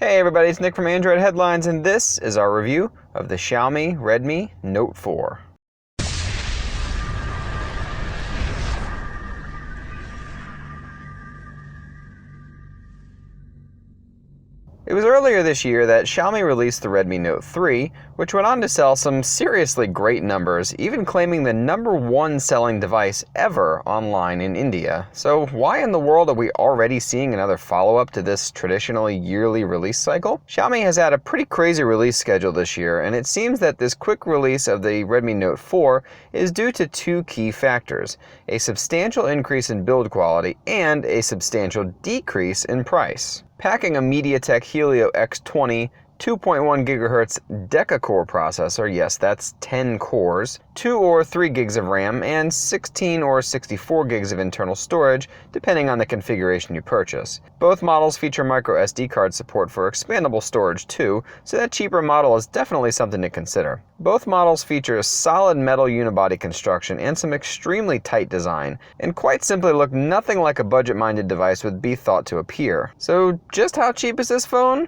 Hey everybody, it's Nick from Android Headlines, and this is our review of the Xiaomi Redmi Note 4. It was earlier this year that Xiaomi released the Redmi Note 3, which went on to sell some seriously great numbers, even claiming the #1 selling device ever online in India. So why in the world are we already seeing another follow-up to this traditionally yearly release cycle? Xiaomi has had a pretty crazy release schedule this year, and it seems that this quick release of the Redmi Note 4 is due to two key factors: a substantial increase in build quality and a substantial decrease in price. Packing a MediaTek Helio X20 2.1 GHz deca-core processor, yes, that's 10 cores, 2 or 3 gigs of RAM, and 16 or 64 gigs of internal storage, depending on the configuration you purchase. Both models feature micro SD card support for expandable storage too, so that cheaper model is definitely something to consider. Both models feature a solid metal unibody construction and some extremely tight design, and quite simply look nothing like a budget-minded device would be thought to appear. So just how cheap is this phone?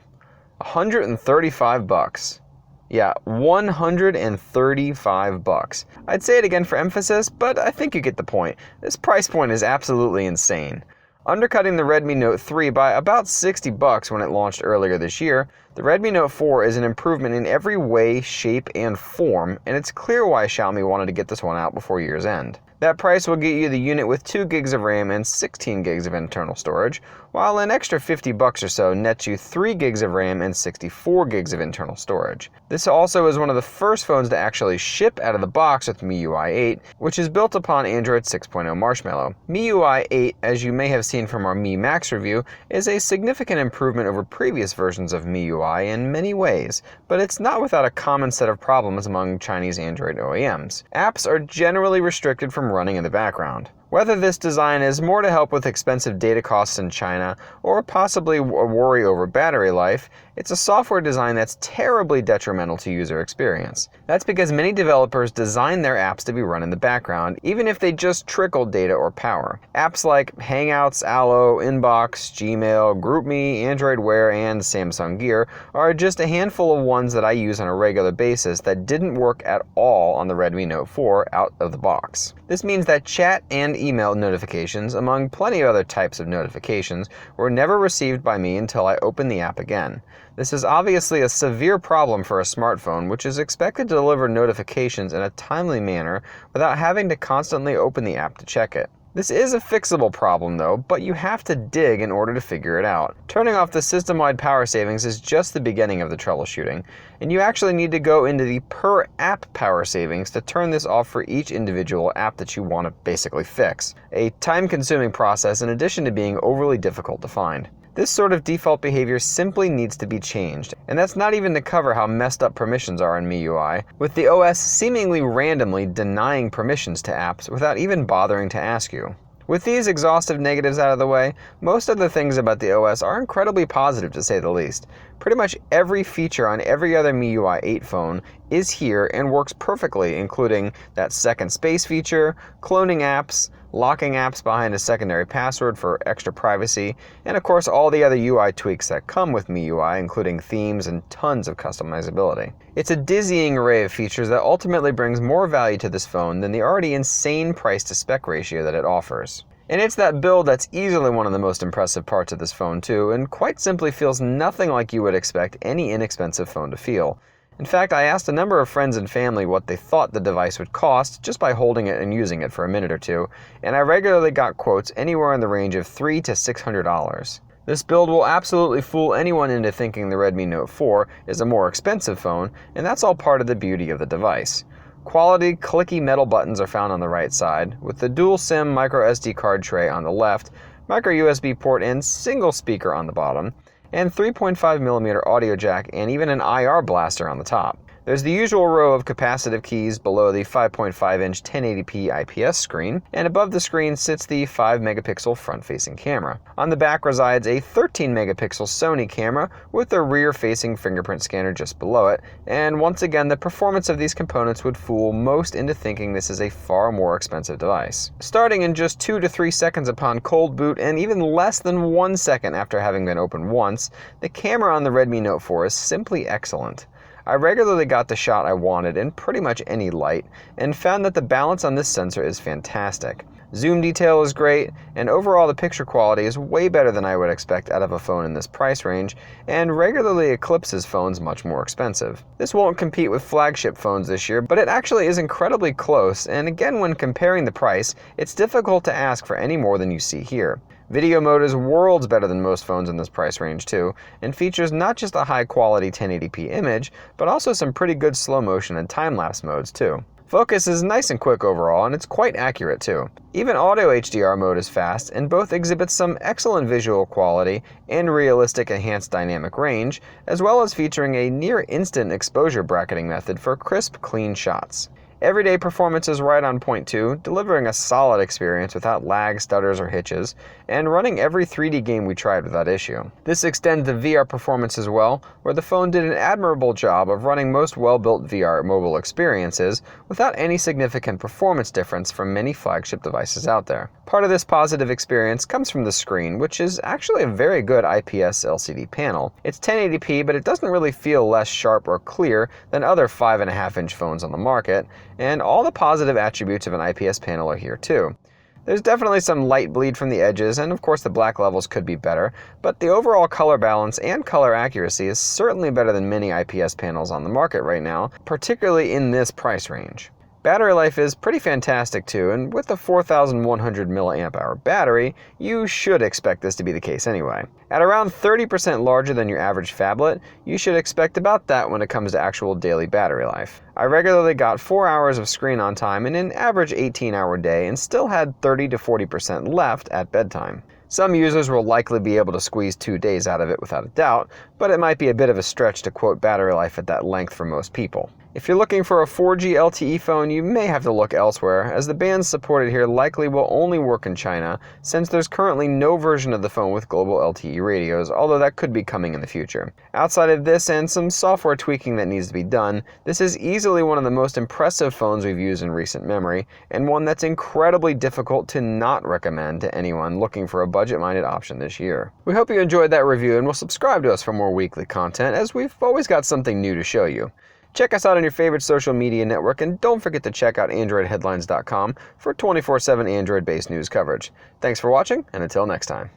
$135. Yeah, $135. I'd say it again for emphasis, but I think you get the point. This price point is absolutely insane. Undercutting the Redmi Note 3 by about $60 when it launched earlier this year, the Redmi Note 4 is an improvement in every way, shape, and form, and it's clear why Xiaomi wanted to get this one out before year's end. That price will get you the unit with 2 gigs of RAM and 16 gigs of internal storage, while an extra $50 or so nets you 3 gigs of RAM and 64 gigs of internal storage. This also is one of the first phones to actually ship out of the box with MIUI 8, which is built upon Android 6.0 Marshmallow. MIUI 8, as you may have seen from our Mi Max review, is a significant improvement over previous versions of MIUI in many ways, but it's not without a common set of problems among Chinese Android OEMs. Apps are generally restricted from running in the background. Whether this design is more to help with expensive data costs in China, or possibly a worry over battery life, it's a software design that's terribly detrimental to user experience. That's because many developers design their apps to be run in the background, even if they just trickle data or power. Apps like Hangouts, Allo, Inbox, Gmail, GroupMe, Android Wear, and Samsung Gear are just a handful of ones that I use on a regular basis that didn't work at all on the Redmi Note 4 out of the box. This means that chat and email notifications, among plenty of other types of notifications, were never received by me until I opened the app again. This is obviously a severe problem for a smartphone, which is expected to deliver notifications in a timely manner without having to constantly open the app to check it. This is a fixable problem though, but you have to dig in order to figure it out. Turning off the system-wide power savings is just the beginning of the troubleshooting, and you actually need to go into the per-app power savings to turn this off for each individual app that you want to basically fix. A time-consuming process in addition to being overly difficult to find. This sort of default behavior simply needs to be changed, and that's not even to cover how messed up permissions are in MIUI, with the OS seemingly randomly denying permissions to apps without even bothering to ask you. With these exhaustive negatives out of the way, most of the things about the OS are incredibly positive to say the least. Pretty much every feature on every other MIUI 8 phone is here and works perfectly, including that second space feature, cloning apps, locking apps behind a secondary password for extra privacy, and of course all the other UI tweaks that come with MIUI, including themes and tons of customizability. It's a dizzying array of features that ultimately brings more value to this phone than the already insane price-to-spec ratio that it offers. And it's that build that's easily one of the most impressive parts of this phone too, and quite simply feels nothing like you would expect any inexpensive phone to feel. In fact, I asked a number of friends and family what they thought the device would cost just by holding it and using it for a minute or two, and I regularly got quotes anywhere in the range of $300 to $600. This build will absolutely fool anyone into thinking the Redmi Note 4 is a more expensive phone, and that's all part of the beauty of the device. Quality, clicky metal buttons are found on the right side, with the dual SIM micro SD card tray on the left, micro USB port and single speaker on the bottom, and 3.5mm audio jack and even an IR blaster on the top. There's the usual row of capacitive keys below the 5.5-inch 1080p IPS screen, and above the screen sits the 5-megapixel front-facing camera. On the back resides a 13-megapixel Sony camera with a rear-facing fingerprint scanner just below it, and once again the performance of these components would fool most into thinking this is a far more expensive device. Starting in just 2 to 3 seconds upon cold boot and even less than 1 second after having been opened once, the camera on the Redmi Note 4 is simply excellent. I regularly got the shot I wanted in pretty much any light, and found that the balance on this sensor is fantastic. Zoom detail is great, and overall the picture quality is way better than I would expect out of a phone in this price range, and regularly eclipses phones much more expensive. This won't compete with flagship phones this year, but it actually is incredibly close, and again when comparing the price, it's difficult to ask for any more than you see here. Video mode is worlds better than most phones in this price range too, and features not just a high quality 1080p image, but also some pretty good slow motion and time-lapse modes too. Focus is nice and quick overall, and it's quite accurate too. Even audio HDR mode is fast, and both exhibit some excellent visual quality and realistic enhanced dynamic range, as well as featuring a near instant exposure bracketing method for crisp, clean shots. Everyday performance is right on point too, delivering a solid experience without lag, stutters, or hitches, and running every 3D game we tried without issue. This extends to VR performance as well, where the phone did an admirable job of running most well-built VR mobile experiences without any significant performance difference from many flagship devices out there. Part of this positive experience comes from the screen, which is actually a very good IPS LCD panel. It's 1080p, but it doesn't really feel less sharp or clear than other 5.5-inch phones on the market, and all the positive attributes of an IPS panel are here too. There's definitely some light bleed from the edges, and of course the black levels could be better, but the overall color balance and color accuracy is certainly better than many IPS panels on the market right now, particularly in this price range. Battery life is pretty fantastic too, and with a 4100 mAh battery, you should expect this to be the case anyway. At around 30% larger than your average phablet, you should expect about that when it comes to actual daily battery life. I regularly got 4 hours of screen on time in an average 18-hour day and still had 30 to 40% left at bedtime. Some users will likely be able to squeeze 2 days out of it without a doubt, but it might be a bit of a stretch to quote battery life at that length for most people. If you're looking for a 4G LTE phone, you may have to look elsewhere, as the bands supported here likely will only work in China, since there's currently no version of the phone with global LTE radios, although that could be coming in the future. Outside of this and some software tweaking that needs to be done, this is easily one of the most impressive phones we've used in recent memory, and one that's incredibly difficult to not recommend to anyone looking for a budget-minded option this year. We hope you enjoyed that review and will subscribe to us for more weekly content, as we've always got something new to show you. Check us out on your favorite social media network, and don't forget to check out AndroidHeadlines.com for 24/7 Android-based news coverage. Thanks for watching, and until next time.